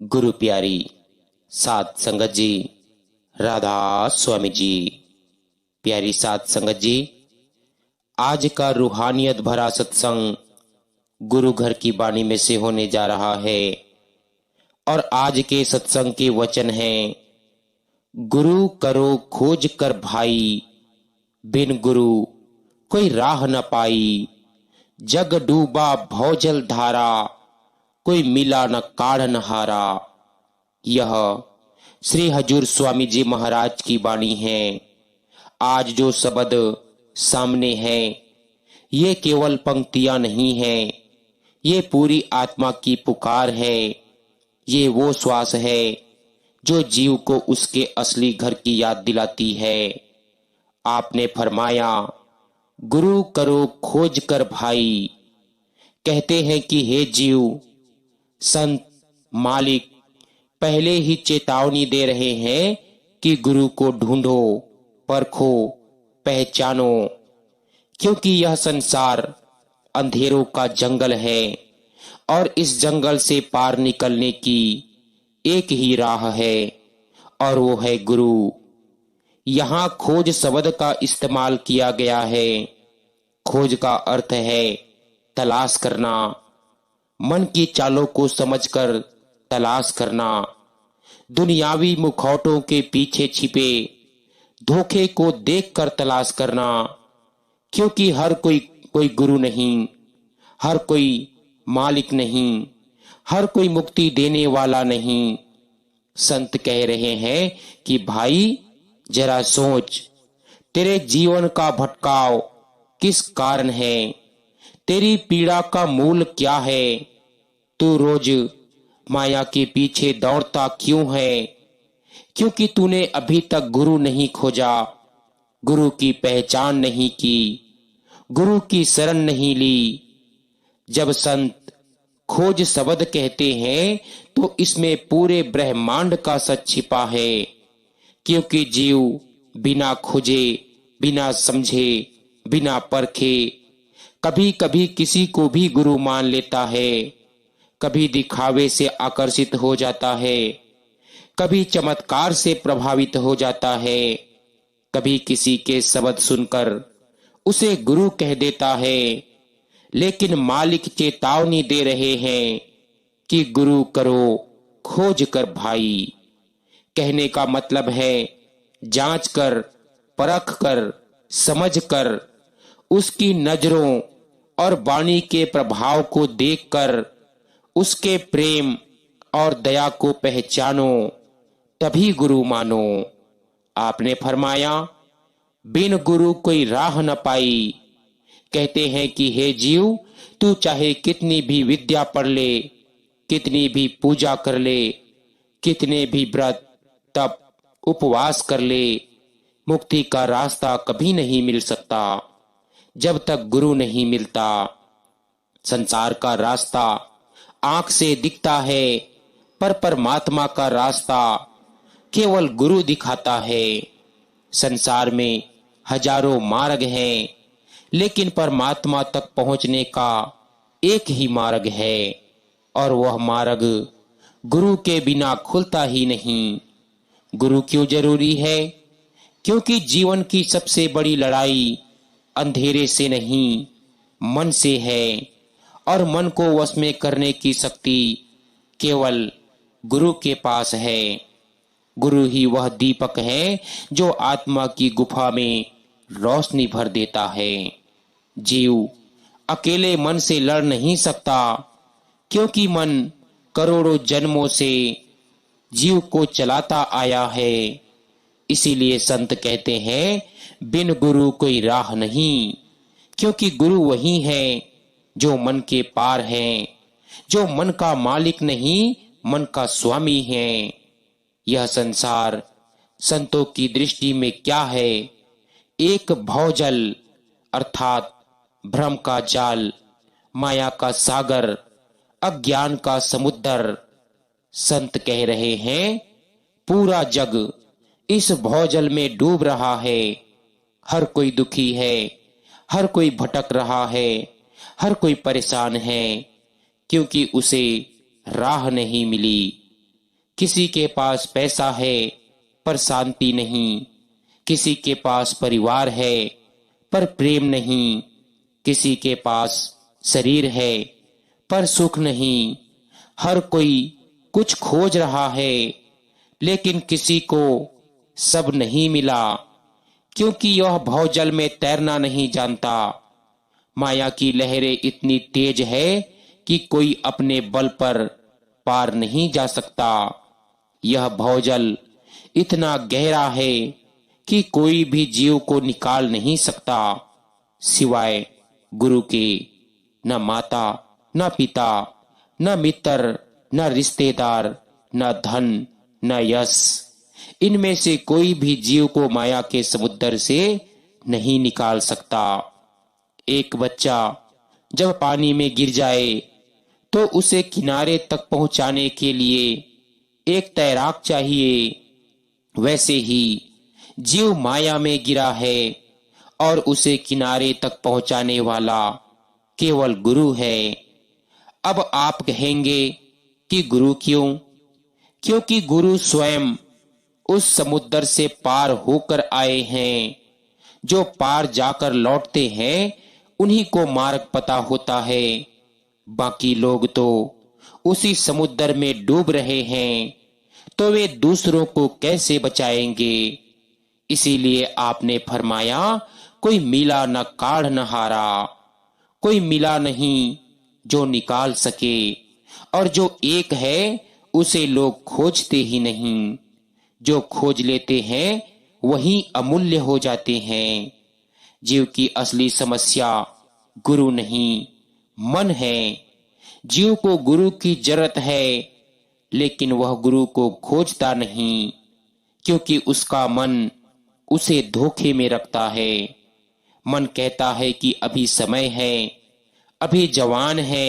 गुरु प्यारी साध संगत जी, राधा स्वामी जी। प्यारी साध संगत जी, आज का रूहानियत भरा सत्संग गुरु घर की वाणी में से होने जा रहा है और आज के सत्संग के वचन हैं, गुरु करो खोज कर भाई, बिन गुरु कोई राह न पाई। जग डूबा भौजल धारा, कोई मिला न काढ़ हारा। यह श्री हजूर स्वामी जी महाराज की वाणी है। आज जो शब्द सामने है, ये केवल पंक्तियां नहीं है, ये पूरी आत्मा की पुकार है। ये वो श्वास है जो जीव को उसके असली घर की याद दिलाती है। आपने फरमाया, गुरु करो खोज कर भाई। कहते हैं कि हे जीव, संत मालिक पहले ही चेतावनी दे रहे हैं कि गुरु को ढूंढो, परखो, पहचानो, क्योंकि यह संसार अंधेरों का जंगल है और इस जंगल से पार निकलने की एक ही राह है और वो है गुरु। यहाँ खोज शब्द का इस्तेमाल किया गया है। खोज का अर्थ है तलाश करना, मन की चालों को समझकर तलाश करना, दुनियावी मुखौटों के पीछे छिपे धोखे को देखकर तलाश करना। क्योंकि हर कोई गुरु नहीं, हर कोई मालिक नहीं, हर कोई मुक्ति देने वाला नहीं। संत कह रहे हैं कि भाई जरा सोच, तेरे जीवन का भटकाव किस कारण है, तेरी पीड़ा का मूल क्या है, तू रोज माया के पीछे दौड़ता क्यों है। क्योंकि तूने अभी तक गुरु नहीं खोजा, गुरु की पहचान नहीं की, गुरु की शरण नहीं ली। जब संत खोज शब्द कहते हैं तो इसमें पूरे ब्रह्मांड का सच छिपा है। क्योंकि जीव बिना खोजे, बिना समझे, बिना परखे कभी कभी किसी को भी गुरु मान लेता है। कभी दिखावे से आकर्षित हो जाता है, कभी चमत्कार से प्रभावित हो जाता है, कभी किसी के शब्द सुनकर उसे गुरु कह देता है। लेकिन मालिक चेतावनी दे रहे हैं कि गुरु करो खोज कर भाई। कहने का मतलब है जांच कर, परख कर, समझ कर, उसकी नजरों और वाणी के प्रभाव को देखकर उसके प्रेम और दया को पहचानो, तभी गुरु मानो। आपने फरमाया, बिन गुरु कोई राह न पाई। कहते हैं कि हे जीव, तू चाहे कितनी भी विद्या पढ़ ले, कितनी भी पूजा कर ले, कितने भी व्रत तप उपवास कर ले, मुक्ति का रास्ता कभी नहीं मिल सकता जब तक गुरु नहीं मिलता। संसार का रास्ता आंख से दिखता है, पर परमात्मा का रास्ता केवल गुरु दिखाता है। संसार में हजारों मार्ग हैं, लेकिन परमात्मा तक पहुंचने का एक ही मार्ग है और वह मार्ग गुरु के बिना खुलता ही नहीं। गुरु क्यों जरूरी है? क्योंकि जीवन की सबसे बड़ी लड़ाई अंधेरे से नहीं, मन से है और मन को वश में करने की शक्ति केवल गुरु के पास है। गुरु ही वह दीपक है जो आत्मा की गुफा में रोशनी भर देता है। जीव अकेले मन से लड़ नहीं सकता, क्योंकि मन करोड़ों जन्मों से जीव को चलाता आया है। इसीलिए संत कहते हैं, बिन गुरु कोई राह नहीं। क्योंकि गुरु वही है जो मन के पार है, जो मन का मालिक नहीं, मन का स्वामी है। यह संसार संतों की दृष्टि में क्या है? एक भवजल अर्थात भ्रम का जाल, माया का सागर, अज्ञान का समुद्र। संत कह रहे हैं, पूरा जग इस भवजल में डूब रहा है। हर कोई दुखी है, हर कोई भटक रहा है, हर कोई परेशान है, क्योंकि उसे राह नहीं मिली। किसी के पास पैसा है पर शांति नहीं, किसी के पास परिवार है पर प्रेम नहीं, किसी के पास शरीर है पर सुख नहीं। हर कोई कुछ खोज रहा है, लेकिन किसी को सब नहीं मिला, क्योंकि यह भवजल में तैरना नहीं जानता। माया की लहरें इतनी तेज है कि कोई अपने बल पर पार नहीं जा सकता। यह भवजल इतना गहरा है कि कोई भी जीव को निकाल नहीं सकता सिवाय गुरु के। न माता, न पिता, न मित्र, न रिश्तेदार, न धन, न यश, इनमें से कोई भी जीव को माया के समुद्र से नहीं निकाल सकता। एक बच्चा जब पानी में गिर जाए तो उसे किनारे तक पहुंचाने के लिए एक तैराक चाहिए। वैसे ही जीव माया में गिरा है और उसे किनारे तक पहुंचाने वाला केवल गुरु है। अब आप कहेंगे कि गुरु क्यों? क्योंकि गुरु स्वयं उस समुद्र से पार होकर आए हैं। जो पार जाकर लौटते हैं उन्हीं को मार्ग पता होता है। बाकी लोग तो उसी समुद्र में डूब रहे हैं, तो वे दूसरों को कैसे बचाएंगे? इसीलिए आपने फरमाया, कोई मिला न काढ़ न हारा। कोई मिला नहीं जो निकाल सके, और जो एक है उसे लोग खोजते ही नहीं। जो खोज लेते हैं वही अमूल्य हो जाते हैं। जीव की असली समस्या गुरु नहीं, मन है। जीव को गुरु की जरूरत है, लेकिन वह गुरु को खोजता नहीं, क्योंकि उसका मन उसे धोखे में रखता है। मन कहता है कि अभी समय है, अभी जवान है,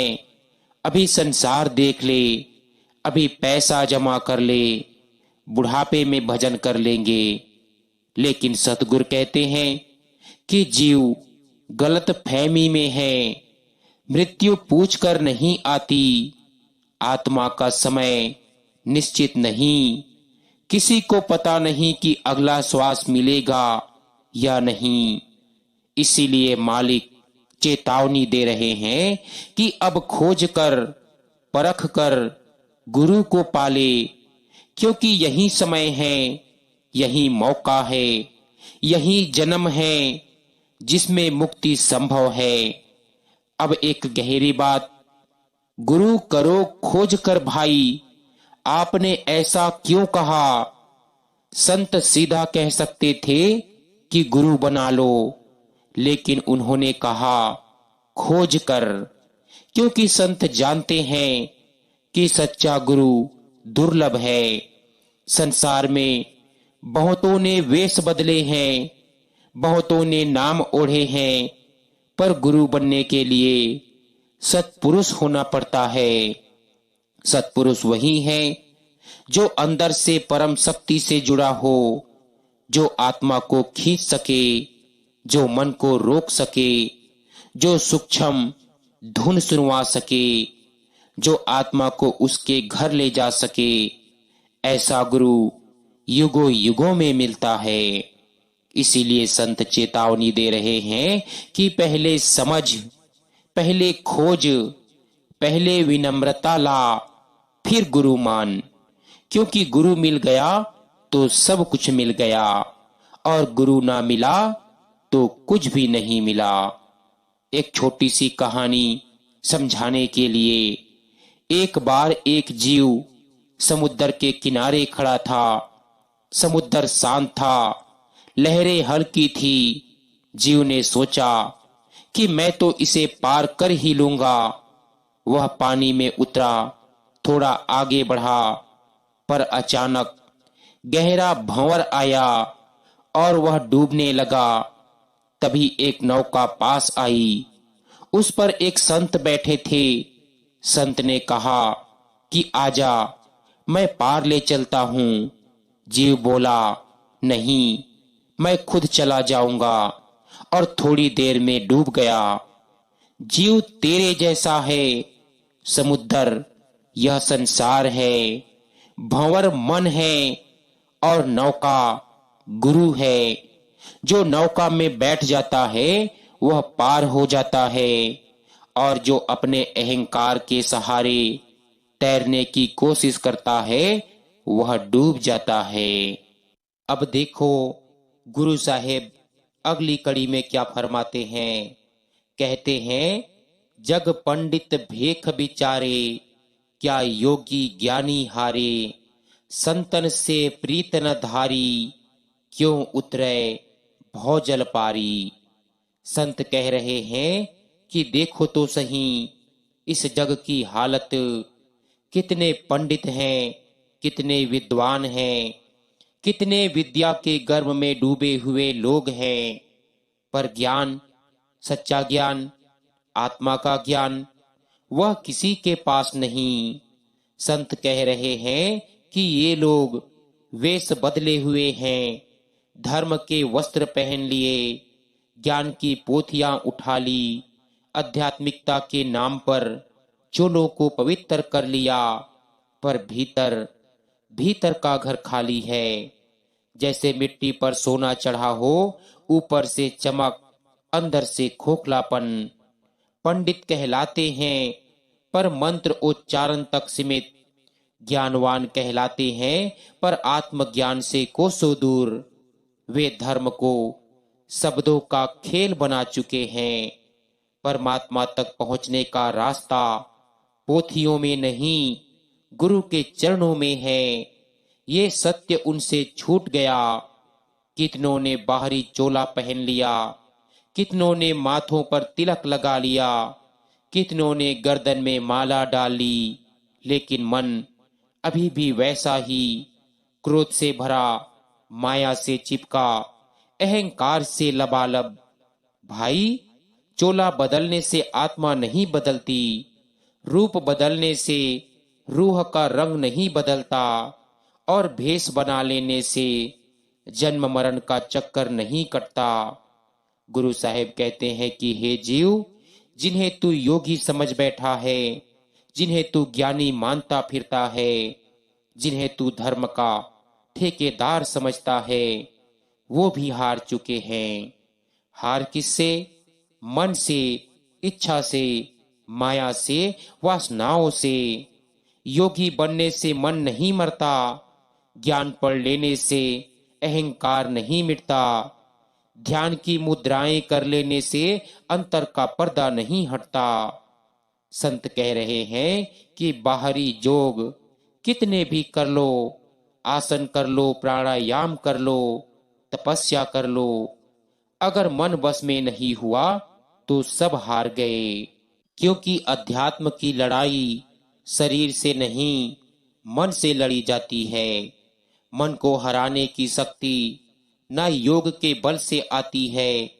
अभी संसार देख ले, अभी पैसा जमा कर ले, बुढ़ापे में भजन कर लेंगे। लेकिन सतगुरु कहते हैं कि जीव गलत फहमी में है। मृत्यु पूछकर नहीं आती, आत्मा का समय निश्चित नहीं। किसी को पता नहीं कि अगला श्वास मिलेगा या नहीं। इसीलिए मालिक चेतावनी दे रहे हैं कि अब खोज कर, परख कर गुरु को पाले, क्योंकि यही समय है, यही मौका है, यही जन्म है जिसमें मुक्ति संभव है। अब एक गहरी बात, गुरु करो खोज कर भाई, आपने ऐसा क्यों कहा? संत सीधा कह सकते थे कि गुरु बना लो, लेकिन उन्होंने कहा खोज कर, क्योंकि संत जानते हैं कि सच्चा गुरु दुर्लभ है। संसार में बहुतों ने वेश बदले हैं, बहुतों ने नाम ओढ़े हैं, पर गुरु बनने के लिए सत्पुरुष होना पड़ता है। सत्पुरुष वही है जो अंदर से परम शक्ति से जुड़ा हो, जो आत्मा को खींच सके, जो मन को रोक सके, जो सूक्ष्म धुन सुनवा सके, जो आत्मा को उसके घर ले जा सके। ऐसा गुरु युगों युगों में मिलता है। इसीलिए संत चेतावनी दे रहे हैं कि पहले समझ, पहले खोज, पहले विनम्रता ला, फिर गुरु मान। क्योंकि गुरु मिल गया तो सब कुछ मिल गया, और गुरु ना मिला तो कुछ भी नहीं मिला। एक छोटी सी कहानी समझाने के लिए, एक बार एक जीव समुद्र के किनारे खड़ा था। समुद्र शांत था, लहरें हल्की थी। जीव ने सोचा कि मैं तो इसे पार कर ही लूंगा। वह पानी में उतरा, थोड़ा आगे बढ़ा, पर अचानक गहरा भंवर आया और वह डूबने लगा। तभी एक नौका पास आई, उस पर एक संत बैठे थे। संत ने कहा कि आजा, मैं पार ले चलता हूं। जीव बोला, नहीं, मैं खुद चला जाऊंगा, और थोड़ी देर में डूब गया। जीव तेरे जैसा है, समुद्र यह संसार है। भंवर मन है और नौका गुरु है। जो नौका में बैठ जाता है वह पार हो जाता है, और जो अपने अहंकार के सहारे तैरने की कोशिश करता है वह डूब जाता है। अब देखो गुरु साहेब अगली कड़ी में क्या फरमाते हैं। कहते हैं, जग पंडित भेख बिचारे, क्या योगी ज्ञानी हारे, संतन से प्रीत न धारी, क्यों उतरे भौजल पारी। संत कह रहे हैं कि देखो तो सही इस जग की हालत, कितने पंडित हैं, कितने विद्वान हैं, कितने विद्या के गर्भ में डूबे हुए लोग हैं, पर ज्ञान, सच्चा ज्ञान, आत्मा का ज्ञान वह किसी के पास नहीं। संत कह रहे हैं कि ये लोग वेश बदले हुए हैं, धर्म के वस्त्र पहन लिए, ज्ञान की पोथियां उठा ली, आध्यात्मिकता के नाम पर चोलों को पवित्र कर लिया, पर भीतर भीतर का घर खाली है। जैसे मिट्टी पर सोना चढ़ा हो, ऊपर से चमक, अंदर से खोखलापन। पंडित कहलाते हैं पर मंत्र उच्चारण तक सीमित, ज्ञानवान कहलाते हैं पर आत्मज्ञान से कोसों दूर। वे धर्म को शब्दों का खेल बना चुके हैं। परमात्मा तक पहुंचने का रास्ता पोथियों में नहीं, गुरु के चरणों में है। ये सत्य उनसे छूट गया। कितनों ने बाहरी चोला पहन लिया, कितनों ने माथों पर तिलक लगा लिया, कितनों ने गर्दन में माला डाल ली, लेकिन मन अभी भी वैसा ही, क्रोध से भरा, माया से चिपका, अहंकार से लबालब। भाई, चोला बदलने से आत्मा नहीं बदलती, रूप बदलने से रूह का रंग नहीं बदलता, और भेष बना लेने से जन्म मरण का चक्कर नहीं कटता। गुरु साहेब कहते हैं कि हे जीव, जिन्हें तू योगी समझ बैठा है, जिन्हें तू ज्ञानी मानता फिरता है, जिन्हें तू धर्म का ठेकेदार समझता है, वो भी हार चुके हैं। हार किससे? मन से, इच्छा से, माया से, वासनाओं से। योगी बनने से मन नहीं मरता, ज्ञान पढ़ लेने से अहंकार नहीं मिटता, ध्यान की मुद्राएं कर लेने से अंतर का पर्दा नहीं हटता। संत कह रहे हैं कि बाहरी जोग कितने भी कर लो, आसन कर लो, प्राणायाम कर लो, तपस्या कर लो, अगर मन बस में नहीं हुआ तो सब हार गए। क्योंकि अध्यात्म की लड़ाई शरीर से नहीं, मन से लड़ी जाती है। मन को हराने की शक्ति न योग के बल से आती है,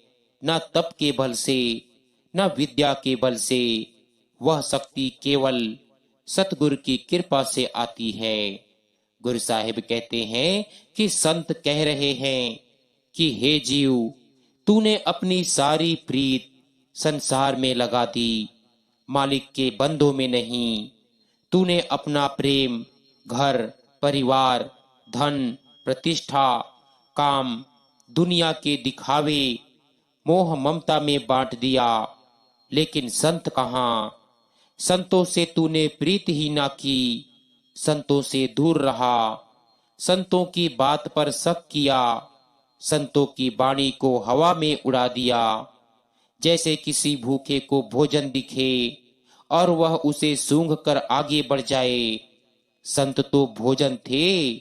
न तप के बल से, न विद्या के बल से। वह शक्ति केवल सतगुरु की कृपा से आती है। गुरु साहिब कहते हैं कि संत कह रहे हैं कि हे जीव, तूने अपनी सारी प्रीत संसार में लगा दी, मालिक के बंधों में नहीं। तूने अपना प्रेम घर, परिवार, धन, प्रतिष्ठा, काम, दुनिया के दिखावे, मोह ममता में बांट दिया। लेकिन संत कहाँ? संतों से तूने प्रीत ही ना की, संतों से दूर रहा, संतों की बात पर शक किया, संतों की वाणी को हवा में उड़ा दिया। जैसे किसी भूखे को भोजन दिखे और वह उसे सूंघ कर आगे बढ़ जाए। संत तो भोजन थे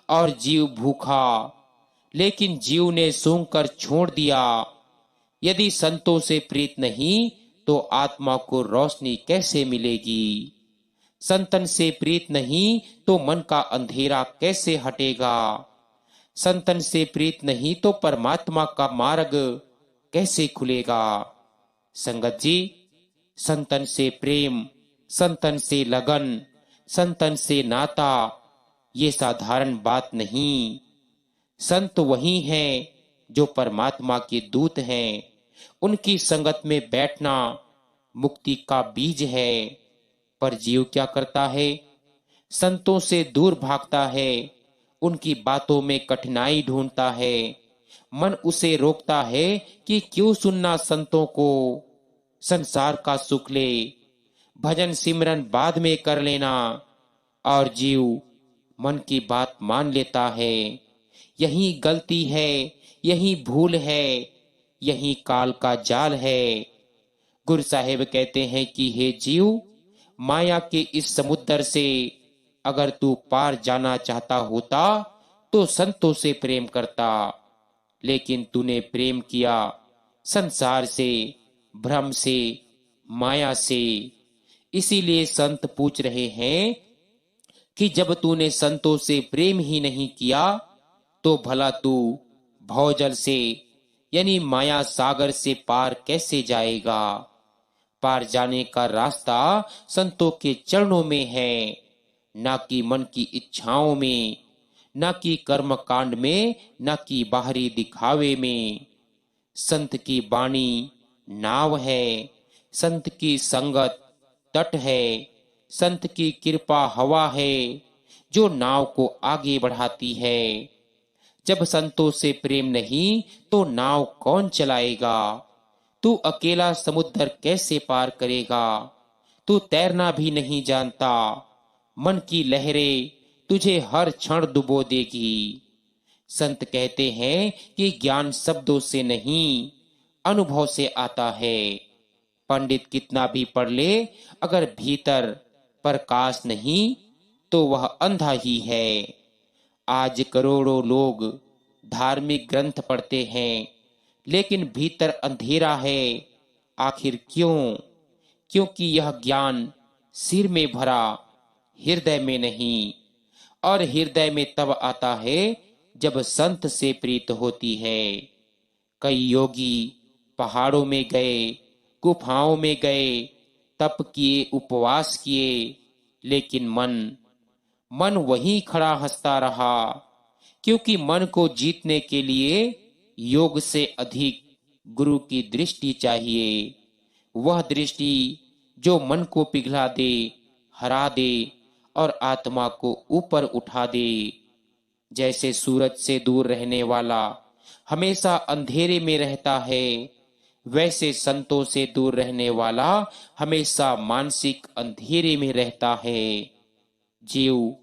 और जीव भूखा, लेकिन जीव ने सूंघ कर छोड़ दिया। यदि संतों से प्रीत नहीं तो आत्मा को रोशनी कैसे मिलेगी? संतन से प्रीत नहीं तो मन का अंधेरा कैसे हटेगा? संतन से प्रीत नहीं तो परमात्मा का मार्ग कैसे खुलेगा? संगत जी, संतन से प्रेम, संतन से लगन, संतन से नाता, ये साधारण बात नहीं। संत वही हैं जो परमात्मा के दूत हैं। उनकी संगत में बैठना मुक्ति का बीज है। पर जीव क्या करता है? संतों से दूर भागता है, उनकी बातों में कठिनाई ढूंढता है। मन उसे रोकता है कि क्यों सुनना संतों को, संसार का सुख ले, भजन सिमरन बाद में कर लेना। और जीव मन की बात मान लेता है। यही गलती है, यही भूल है, यही काल का जाल है। गुरु साहेब कहते हैं कि हे जीव, माया के इस समुद्र से अगर तू पार जाना चाहता होता तो संतों से प्रेम करता, लेकिन तूने प्रेम किया संसार से, भ्रम से, माया से। इसीलिए संत पूछ रहे हैं कि जब तूने संतों से प्रेम ही नहीं किया तो भला तू भवजल से यानी माया सागर से पार कैसे जाएगा। पार जाने का रास्ता संतों के चरणों में है, ना कि मन की इच्छाओं में, ना कि कर्म कांड में, ना कि बाहरी दिखावे में। संत की वाणी नाव है, संत की संगत तट है, संत की कृपा हवा है जो नाव को आगे बढ़ाती है। जब संतों से प्रेम नहीं तो नाव कौन चलाएगा। तू अकेला समुद्र कैसे पार करेगा। तू तैरना भी नहीं जानता, मन की लहरें तुझे हर क्षण डुबो देगी। संत कहते हैं कि ज्ञान शब्दों से नहीं, अनुभव से आता है। पंडित कितना भी पढ़ ले, अगर भीतर प्रकाश नहीं तो वह अंधा ही है। आज करोड़ों लोग धार्मिक ग्रंथ पढ़ते हैं, लेकिन भीतर अंधेरा है। आखिर क्यों? क्योंकि यह ज्ञान सिर में भरा, हृदय में नहीं। और हृदय में तब आता है जब संत से प्रीत होती है। कई योगी पहाड़ों में गए, गुफाओं में गए, तप किए, उपवास किए, लेकिन मन वहीं खड़ा हंसता रहा। क्योंकि मन को जीतने के लिए योग से अधिक गुरु की दृष्टि चाहिए। वह दृष्टि जो मन को पिघला दे, हरा दे और आत्मा को ऊपर उठा दे। जैसे सूरज से दूर रहने वाला हमेशा अंधेरे में रहता है, वैसे संतों से दूर रहने वाला हमेशा मानसिक अंधेरे में रहता है। जीव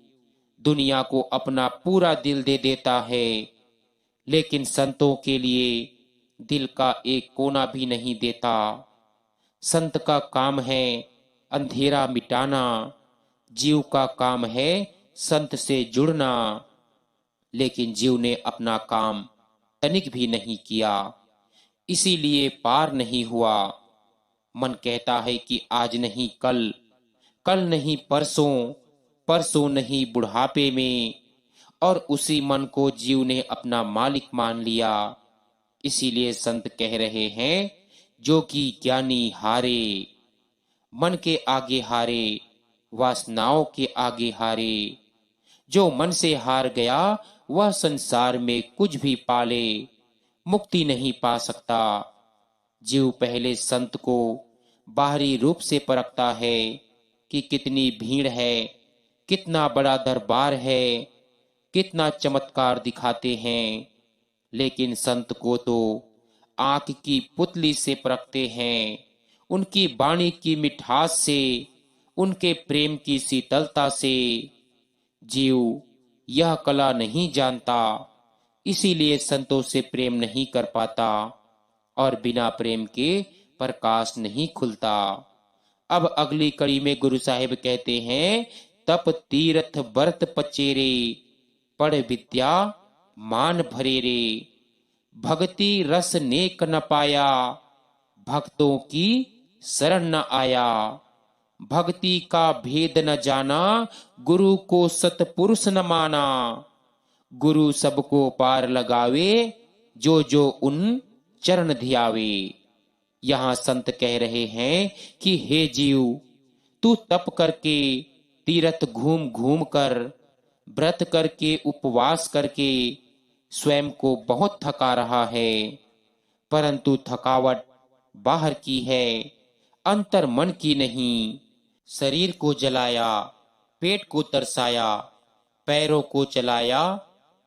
दुनिया को अपना पूरा दिल दे देता है, लेकिन संतों के लिए दिल का एक कोना भी नहीं देता। संत का काम है अंधेरा मिटाना, जीव का काम है संत से जुड़ना। लेकिन जीव ने अपना काम तनिक भी नहीं किया, इसीलिए पार नहीं हुआ। मन कहता है कि आज नहीं कल, कल नहीं परसों, परसों नहीं बुढ़ापे में, और उसी मन को जीव ने अपना मालिक मान लिया। इसीलिए संत कह रहे हैं, जोगी ज्ञानी हारे, मन के आगे हारे, वासनाओं के आगे हारे। जो मन से हार गया वह संसार में कुछ भी पाले, मुक्ति नहीं पा सकता। जीव पहले संत को बाहरी रूप से परखता है कि कितनी भीड़ है, कितना बड़ा दरबार है, कितना चमत्कार दिखाते हैं। लेकिन संत को तो आंख की पुतली से परखते हैं, उनकी वाणी की मिठास से, उनके प्रेम की शीतलता से। जीव यह कला नहीं जानता, इसीलिए संतों से प्रेम नहीं कर पाता, और बिना प्रेम के प्रकाश नहीं खुलता। अब अगली कड़ी में गुरु साहिब कहते हैं, तप तीर्थ व्रत पचेरे, पढ़ विद्या मान भरे रे, भक्ति रस नेक न पाया, भक्तों की शरण न आया। भक्ति का भेद न जाना, गुरु को सतपुरुष न माना। गुरु सबको पार लगावे, जो जो उन चरण धियावे। यहाँ संत कह रहे हैं कि हे जीव, तू तप करके, तीर्थ घूम घूम कर, व्रत करके, उपवास करके स्वयं को बहुत थका रहा है, परंतु थकावट बाहर की है, अंतर मन की नहीं। शरीर को जलाया, पेट को तरसाया, पैरों को चलाया,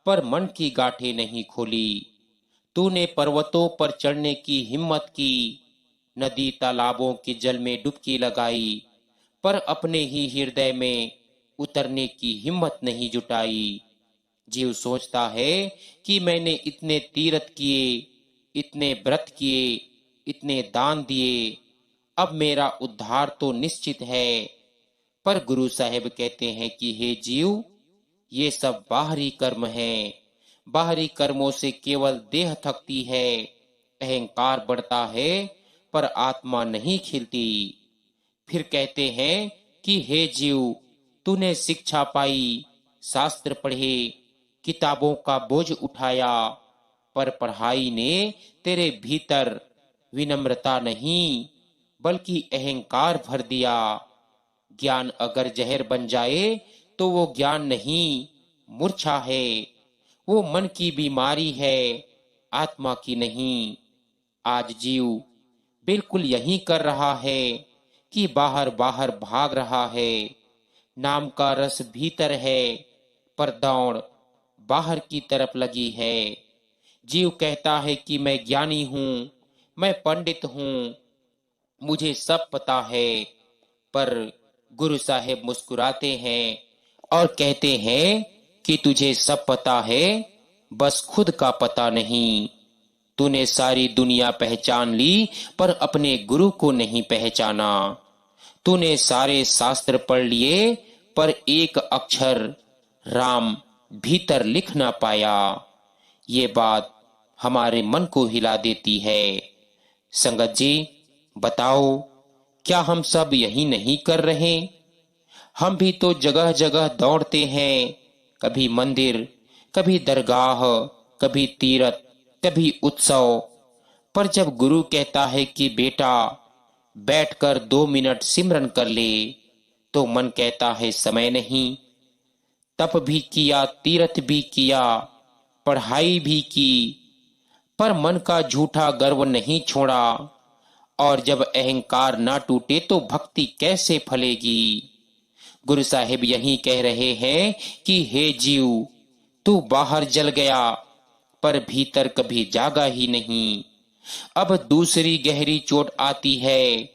पर मन की गांठें नहीं खोली। तूने पर्वतों पर चढ़ने की हिम्मत की, नदी तालाबों के जल में डुबकी लगाई, पर अपने ही हृदय में उतरने की हिम्मत नहीं जुटाई। जीव सोचता है कि मैंने इतने तीर्थ किए, इतने व्रत किए, इतने दान दिए, अब मेरा उद्धार तो निश्चित है। पर गुरु साहेब कहते हैं कि हे जीव, ये सब बाहरी कर्म हैं। बाहरी कर्मों से केवल देह थकती है, अहंकार बढ़ता है, पर आत्मा नहीं खिलती। फिर कहते हैं कि हे जीव, तूने शिक्षा पाई, शास्त्र पढ़े, किताबों का बोझ उठाया, पर पढ़ाई ने तेरे भीतर विनम्रता नहीं बल्कि अहंकार भर दिया। ज्ञान अगर जहर बन जाए तो वो ज्ञान नहीं, मूर्छा है। वो मन की बीमारी है, आत्मा की नहीं। आज जीव बिल्कुल यही कर रहा है कि बाहर बाहर भाग रहा है। नाम का रस भीतर है, पर दौड़ बाहर की तरफ लगी है। जीव कहता है कि मैं ज्ञानी हूँ, मैं पंडित हूँ, मुझे सब पता है। पर गुरु साहेब मुस्कुराते हैं और कहते हैं कि तुझे सब पता है, बस खुद का पता नहीं। तूने सारी दुनिया पहचान ली, पर अपने गुरु को नहीं पहचाना। तूने सारे शास्त्र पढ़ लिए, पर एक अक्षर राम भीतर लिख ना पाया। ये बात हमारे मन को हिला देती है। संगत जी, बताओ, क्या हम सब यही नहीं कर रहे? हम भी तो जगह जगह दौड़ते हैं, कभी मंदिर, कभी दरगाह, कभी तीर्थ, कभी उत्सव। पर जब गुरु कहता है कि बेटा बैठकर 2 मिनट सिमरन कर ले, तो मन कहता है समय नहीं। तप भी किया, तीर्थ भी किया, पढ़ाई भी की, पर मन का झूठा गर्व नहीं छोड़ा। और जब अहंकार ना टूटे तो भक्ति कैसे फलेगी? गुरु साहिब यही कह रहे हैं कि हे जीव, तू बाहर जल गया, पर भीतर कभी जागा ही नहीं। अब दूसरी गहरी चोट आती है।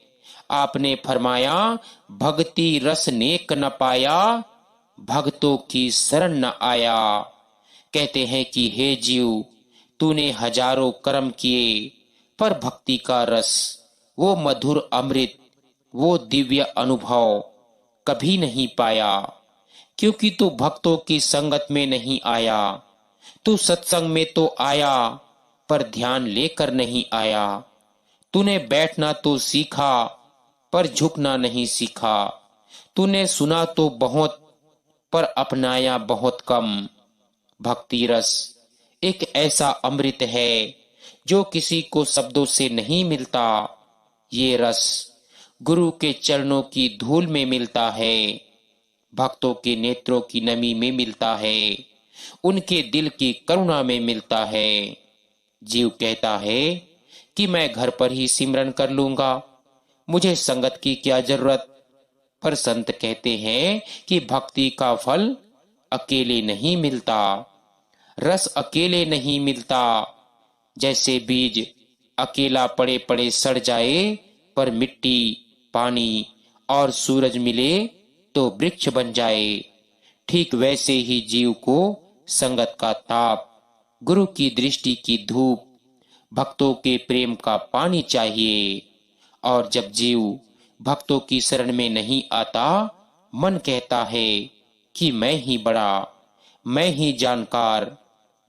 आपने फरमाया, भक्ति रस नेक न पाया, भक्तों की शरण न आया। कहते हैं कि हे जीव, तूने हजारों कर्म किए, पर भक्ति का रस, वो मधुर अमृत, वो दिव्य अनुभव कभी नहीं पाया, क्योंकि तू भक्तों की संगत में नहीं आया। तू सत्संग में तो आया, पर ध्यान लेकर नहीं आया। तूने बैठना तो सीखा, पर झुकना नहीं सीखा। तूने सुना तो बहुत, पर अपनाया बहुत कम। भक्ति रस एक ऐसा अमृत है जो किसी को शब्दों से नहीं मिलता। ये रस गुरु के चरणों की धूल में मिलता है, भक्तों के नेत्रों की नमी में मिलता है, उनके दिल की करुणा में मिलता है। जीव कहता है कि मैं घर पर ही सिमरन कर लूंगा, मुझे संगत की क्या जरूरत। पर संत कहते हैं कि भक्ति का फल अकेले नहीं मिलता, रस अकेले नहीं मिलता। जैसे बीज अकेला पड़े पड़े सड़ जाए, पर मिट्टी, पानी और सूरज मिले तो वृक्ष बन जाए। ठीक वैसे ही जीव को संगत का ताप, गुरु की दृष्टि की धूप, भक्तों के प्रेम का पानी चाहिए। और जब जीव भक्तों की शरण में नहीं आता, मन कहता है कि मैं ही बड़ा, मैं ही जानकार,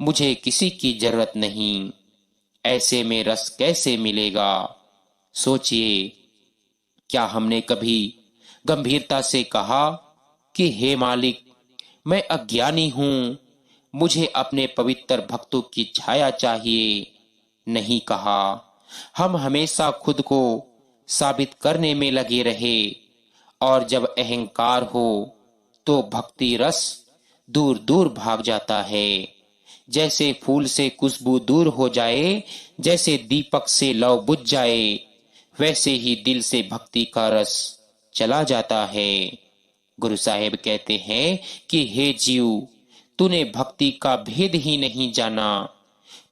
मुझे किसी की जरूरत नहीं। ऐसे में रस कैसे मिलेगा? सोचिए, क्या हमने कभी गंभीरता से कहा कि हे मालिक, मैं अज्ञानी हूं, मुझे अपने पवित्र भक्तों की छाया चाहिए? नहीं कहा। हम हमेशा खुद को साबित करने में लगे रहे, और जब अहंकार हो तो भक्ति रस दूर दूर भाग जाता है। जैसे फूल से खुशबू दूर हो जाए, जैसे दीपक से लौ बुझ जाए, वैसे ही दिल से भक्ति का रस चला जाता है। गुरु साहेब कहते हैं कि हे जीव, तूने भक्ति का भेद ही नहीं जाना।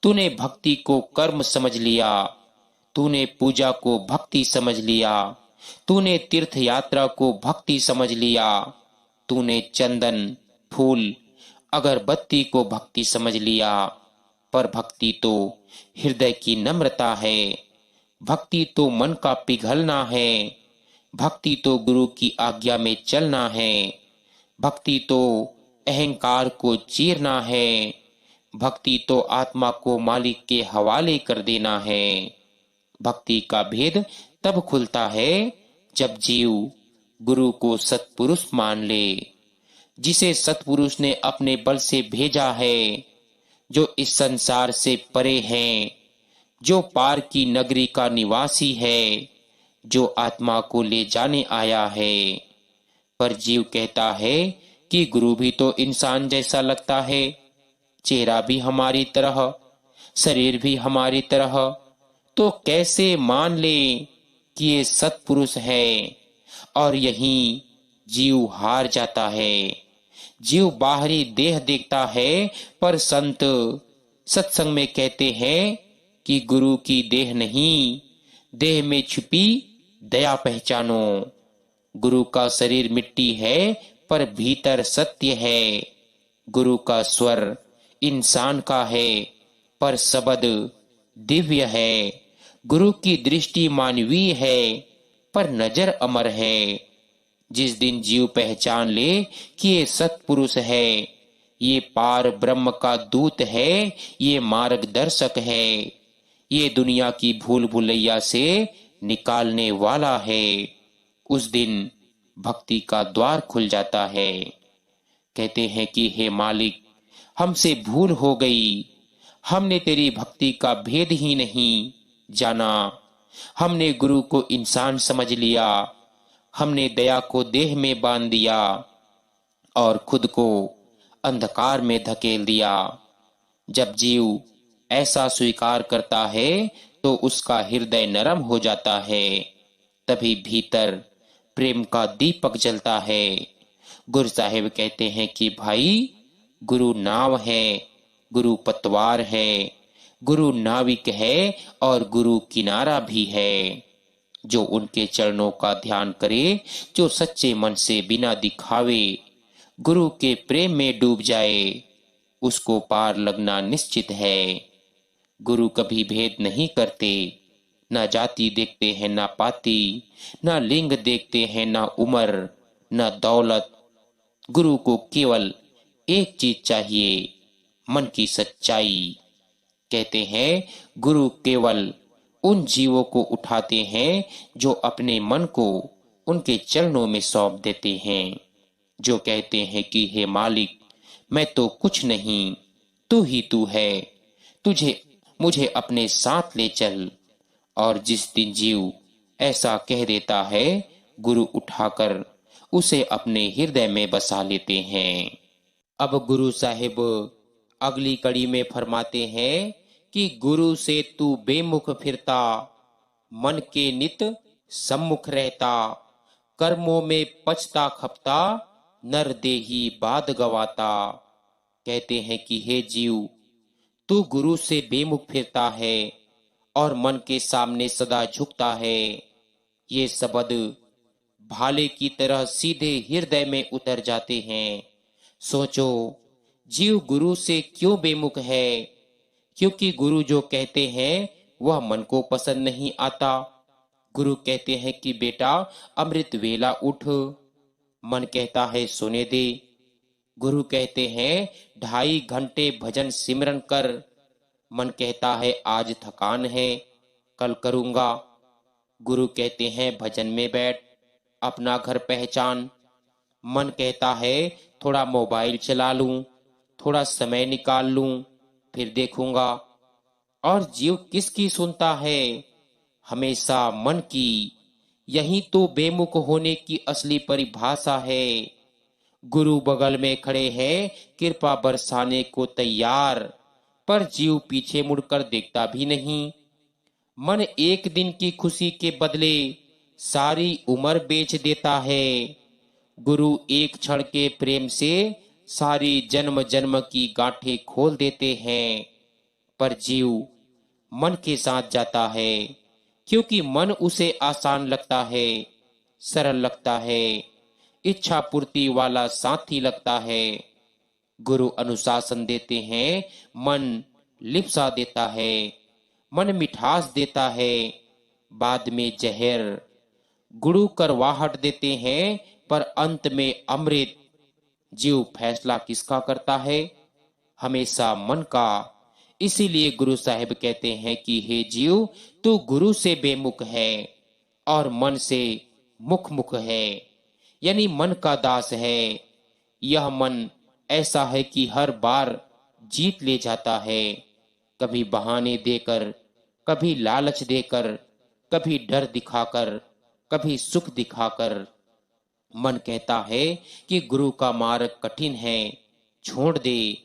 तूने भक्ति को कर्म समझ लिया, तूने पूजा को भक्ति समझ लिया, तूने तीर्थ यात्रा को भक्ति समझ लिया, तूने चंदन, फूल, अगरबत्ती को भक्ति समझ लिया। पर भक्ति तो हृदय की नम्रता है, भक्ति तो मन का पिघलना है, भक्ति तो गुरु की आज्ञा में चलना है, भक्ति तो अहंकार को चीरना है, भक्ति तो आत्मा को मालिक के हवाले कर देना है। भक्ति का भेद तब खुलता है जब जीव गुरु को सत्पुरुष मान ले, जिसे सत्पुरुष ने अपने बल से भेजा है, जो इस संसार से परे हैं, जो पार की नगरी का निवासी है, जो आत्मा को ले जाने आया है। पर जीव कहता है कि गुरु भी तो इंसान जैसा लगता है, चेहरा भी हमारी तरह, शरीर भी हमारी तरह, तो कैसे मान ले कि ये सत्पुरुष है। और यहीं जीव हार जाता है। जीव बाहरी देह देखता है, पर संत सत्संग में कहते हैं कि गुरु की देह नहीं, देह में छुपी दया पहचानो। गुरु का शरीर मिट्टी है, पर भीतर सत्य है। गुरु का स्वर इंसान का है, पर शब्द दिव्य है। गुरु की दृष्टि मानवीय है, पर नजर अमर है। जिस दिन जीव पहचान ले कि ये सत्पुरुष है, ये पार ब्रह्म का दूत है, ये मार्गदर्शक है, ये दुनिया की भूल भुलैया से निकालने वाला है, उस दिन भक्ति का द्वार खुल जाता है। कहते हैं कि हे मालिक, हमसे भूल हो गई, हमने तेरी भक्ति का भेद ही नहीं जाना। हमने गुरु को इंसान समझ लिया, हमने दया को देह में बांध दिया और खुद को अंधकार में धकेल दिया। जब जीव ऐसा स्वीकार करता है तो उसका हृदय नरम हो जाता है, तभी भीतर प्रेम का दीपक जलता है। गुरु साहिब कहते हैं कि भाई, गुरु नाव है, गुरु पतवार है, गुरु नाविक है और गुरु किनारा भी है। जो उनके चरणों का ध्यान करे, जो सच्चे मन से बिना दिखावे गुरु के प्रेम में डूब जाए, उसको पार लगना निश्चित है। गुरु कभी भेद नहीं करते, ना जाति देखते हैं ना पाती, ना लिंग देखते हैं ना उम्र, ना दौलत। गुरु को केवल एक चीज चाहिए, मन की सच्चाई। कहते हैं गुरु केवल उन जीवों को उठाते हैं जो अपने मन को उनके चरणों में सौंप देते हैं, जो कहते हैं कि हे मालिक, मैं तो कुछ नहीं, तू ही तू है, तुझे मुझे अपने साथ ले चल। और जिस दिन जीव ऐसा कह देता है, गुरु उठाकर उसे अपने हृदय में बसा लेते हैं। अब गुरु साहिब अगली कड़ी में फरमाते हैं कि गुरु से तू बेमुख फिरता, मन के नित सम्मुख रहता, कर्मों में पछता खपता, नर देही बाद गवाता। कहते हैं कि हे जीव, तू गुरु से बेमुख फिरता है और मन के सामने सदा झुकता है। ये शब्द भाले की तरह सीधे हृदय में उतर जाते हैं। सोचो, जीव गुरु से क्यों बेमुख है? क्योंकि गुरु जो कहते हैं वह मन को पसंद नहीं आता। गुरु कहते हैं कि बेटा अमृत वेला उठ, मन कहता है सोने दे। गुरु कहते हैं 2.5 घंटे भजन सिमरन कर, मन कहता है आज थकान है, कल करूंगा। गुरु कहते हैं भजन में बैठ, अपना घर पहचान, मन कहता है थोड़ा मोबाइल चला लूं, थोड़ा समय निकाल लूं, फिर देखूंगा। और जीव किसकी सुनता है? हमेशा मन की। यही तो बेमुख होने की असली परिभाषा है। गुरु बगल में खड़े हैं, कृपा बरसाने को तैयार, पर जीव पीछे मुड़कर देखता भी नहीं। मन एक दिन की खुशी के बदले सारी उम्र बेच देता है। गुरु एक क्षण के प्रेम से सारी जन्म जन्म की गांठें खोल देते हैं, पर जीव मन के साथ जाता है, क्योंकि मन उसे आसान लगता है, सरल लगता है, इच्छा पूर्ति वाला साथी लगता है। गुरु अनुशासन देते हैं, मन लिप्सा देता है, मन मिठास देता है, बाद में जहर। गुरु करवाहट देते हैं, पर अंत में अमृत। जीव फैसला किसका करता है? हमेशा मन का। इसीलिए गुरु साहिब कहते हैं कि हे जीव, तू गुरु से बेमुख है और मन से मुख मुख है, यानी मन का दास है। यह मन ऐसा है कि हर बार जीत ले जाता है, कभी बहाने देकर, कभी लालच देकर, कभी डर दिखाकर, कभी सुख दिखाकर। मन कहता है कि गुरु का मार्ग कठिन है, छोड़ दे,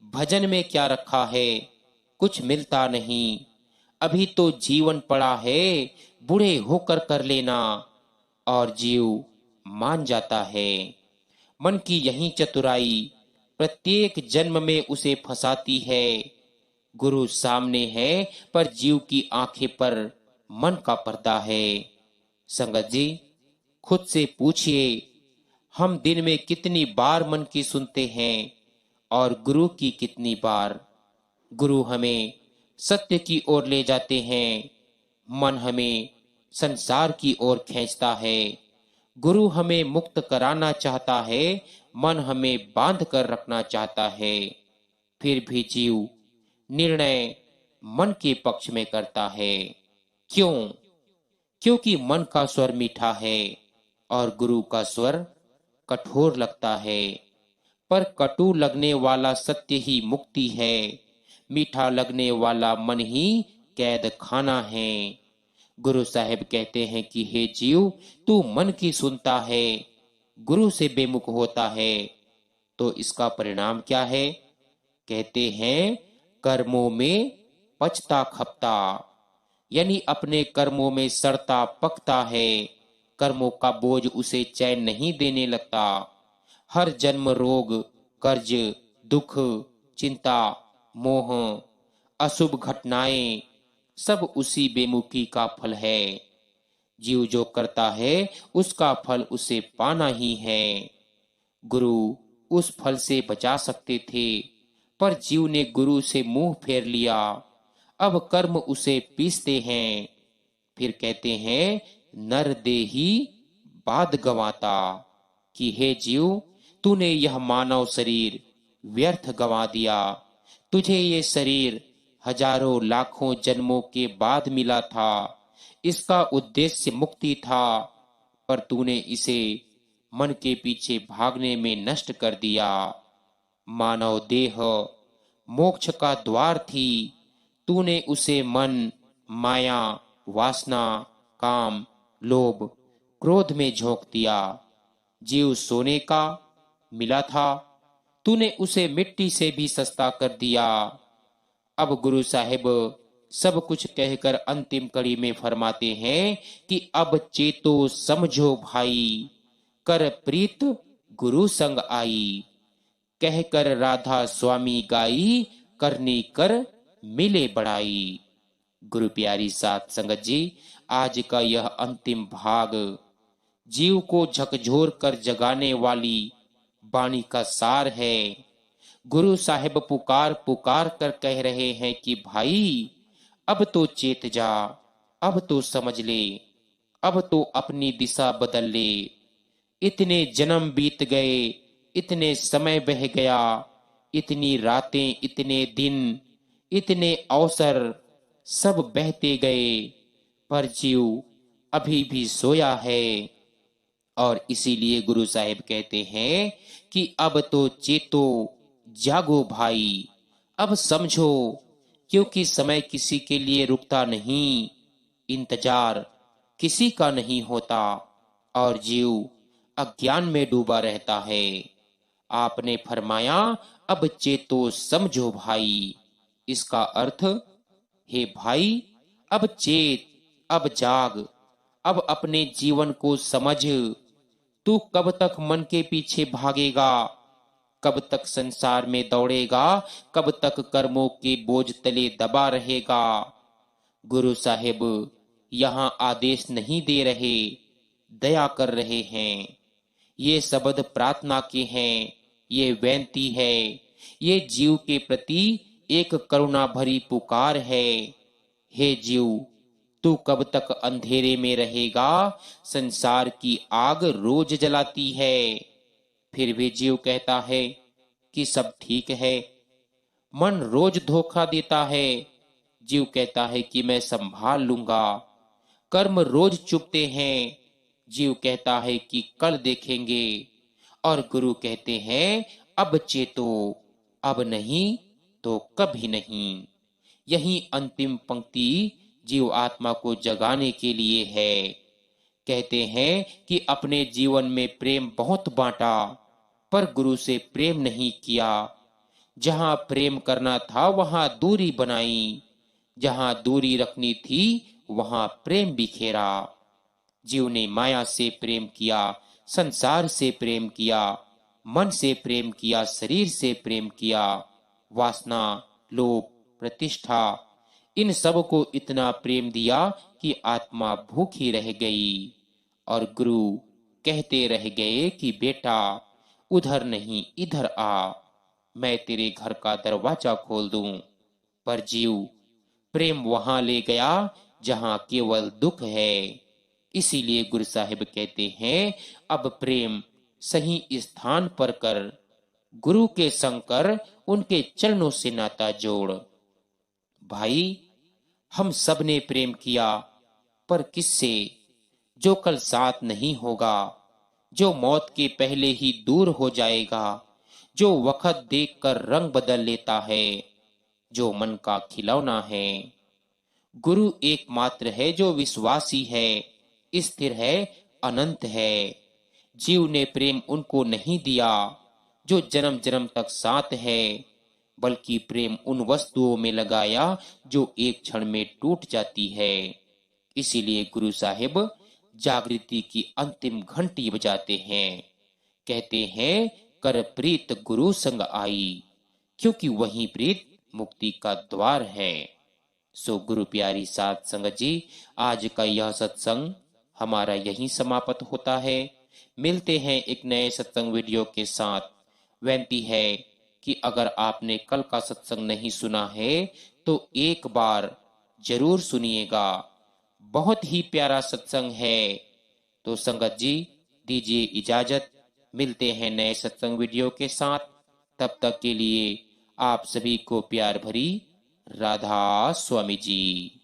भजन में क्या रखा है, कुछ मिलता नहीं, अभी तो जीवन पड़ा है, बूढ़े होकर कर लेना। और जीव मान जाता है। मन की यही चतुराई प्रत्येक जन्म में उसे फंसाती है। गुरु सामने है, पर जीव की आंखें पर मन का पर्दा है। संगत जी, खुद से पूछिए, हम दिन में कितनी बार मन की सुनते हैं और गुरु की कितनी बार? गुरु हमें सत्य की ओर ले जाते हैं, मन हमें संसार की ओर खींचता है। गुरु हमें मुक्त कराना चाहता है, मन हमें बांध कर रखना चाहता है। फिर भी जीव निर्णय मन के पक्ष में करता है। क्यों? क्योंकि मन का स्वर मीठा है और गुरु का स्वर कठोर लगता है। पर कटु लगने वाला सत्य ही मुक्ति है, मीठा लगने वाला मन ही कैद खाना है। गुरु साहिब कहते हैं कि हे जीव, तू मन की सुनता है, गुरु से बेमुख होता है, तो इसका परिणाम क्या है? कहते हैं, कर्मों में पचता खपता, यानी अपने कर्मों में सड़ता पकता है। कर्मों का बोझ उसे चैन नहीं देने लगता। हर जन्म रोग, कर्ज, दुख, चिंता, मोह, अशुभ घटनाएं सब उसी बेमुखी का फल है। जीव जो करता है उसका फल उसे पाना ही है। गुरु उस फल से बचा सकते थे, पर जीव ने गुरु से मुंह फेर लिया। अब कर्म उसे पीसते हैं। फिर कहते हैं, नर देही बाद गवाता, कि हे जीव, तूने यह मानव शरीर व्यर्थ गवा दिया। तुझे ये शरीर हजारों लाखों जन्मों के बाद मिला था। इसका उद्देश्य मुक्ति था, पर तूने इसे मन के पीछे भागने में नष्ट कर दिया। मानव देह मोक्ष का द्वार थी, तूने उसे मन, माया, वासना, काम, लोभ, क्रोध में झोंक दिया। जीव सोने का मिला था, तूने उसे मिट्टी से भी सस्ता कर दिया। अब गुरु साहिब सब कुछ कहकर अंतिम कड़ी में फरमाते हैं कि अब चेतो समझो भाई, कर प्रीत गुरु संग आई। कहकर राधा स्वामी गाई, करनी कर मिले बड़ाई। गुरु प्यारी साथ संगत जी, आज का यह अंतिम भाग जीव को झकझोर कर जगाने वाली वाणी का सार है। गुरु साहिब पुकार पुकार कर कह रहे हैं कि भाई, अब तो चेत जा, अब तो समझ ले, अब तो अपनी दिशा बदल ले। इतने जन्म बीत गए, इतने समय बह गया, इतनी रातें, इतने दिन, इतने अवसर सब बहते गए, पर जीव अभी भी सोया है। और इसीलिए गुरु साहिब कहते हैं कि अब तो चेतो, जागो भाई, अब समझो, क्योंकि समय किसी के लिए रुकता नहीं, इंतजार किसी का नहीं होता, और जीव अज्ञान में डूबा रहता है। आपने फरमाया, अब चेतो समझो भाई। इसका अर्थ, हे भाई, अब चेत, अब जाग, अब अपने जीवन को समझ, तू कब तक मन के पीछे भागेगा, कब तक संसार में दौड़ेगा, कब तक कर्मों के बोझ तले दबा रहेगा। गुरु साहिब यहाँ आदेश नहीं दे रहे, दया कर रहे हैं। ये शब्द प्रार्थना के हैं, ये बेनती है, ये जीव के प्रति एक करुणा भरी पुकार है। हे जीव, तू कब तक अंधेरे में रहेगा, संसार की आग रोज जलाती है। फिर भी जीव कहता है कि सब ठीक है। मन रोज धोखा देता है। जीव कहता है कि मैं संभाल लूंगा। कर्म रोज चुपते हैं। जीव कहता है कि कल देखेंगे। और गुरु कहते हैं अब चेतो, अब नहीं तो कभी नहीं। यही अंतिम पंक्ति जीव आत्मा को जगाने के लिए है। कहते हैं कि अपने जीवन में प्रेम बहुत बांटा, पर गुरु से प्रेम नहीं किया। जहां प्रेम करना था वहां दूरी बनाई, जहां दूरी रखनी थी वहां प्रेम बिखेरा। जीव ने माया से प्रेम किया, संसार से प्रेम किया, मन से प्रेम किया, शरीर से प्रेम किया। वासना, लोभ, प्रतिष्ठा, इन सब को इतना प्रेम दिया कि आत्मा भूखी रह गई। और गुरु कहते रह गए कि बेटा उधर नहीं इधर आ, मैं तेरे घर का दरवाजा खोल दूं। पर जीव प्रेम वहां ले गया जहां केवल दुख है। इसीलिए गुरु साहिब कहते हैं अब प्रेम सही स्थान पर कर, गुरु के संग कर, उनके चरणों से नाता जोड़। भाई हम सब ने प्रेम किया, पर किससे? जो कल साथ नहीं होगा, जो मौत के पहले ही दूर हो जाएगा, जो वक्त देखकर रंग बदल लेता है, जो मन का खिलौना है। गुरु एकमात्र है जो विश्वासी है, स्थिर है, अनंत है। जीव ने प्रेम उनको नहीं दिया जो जन्म जन्म तक साथ है, बल्कि प्रेम उन वस्तुओं में लगाया जो एक क्षण में टूट जाती है। इसीलिए गुरु साहिब जागृति की अंतिम घंटी बजाते हैं। कहते हैं कर प्रीत गुरु संग आई, क्योंकि वही प्रीत मुक्ति का द्वार है। सो गुरु प्यारी साध संगत जी, आज का यह सत्संग हमारा यहीं समाप्त होता है। मिलते हैं एक नए सत्संग वीडियो के साथ। विनती है कि अगर आपने कल का सत्संग नहीं सुना है तो एक बार जरूर सुनिएगा, बहुत ही प्यारा सत्संग है। तो संगत जी दीजिए इजाजत, मिलते हैं नए सत्संग वीडियो के साथ। तब तक के लिए आप सभी को प्यार भरी राधा स्वामी जी।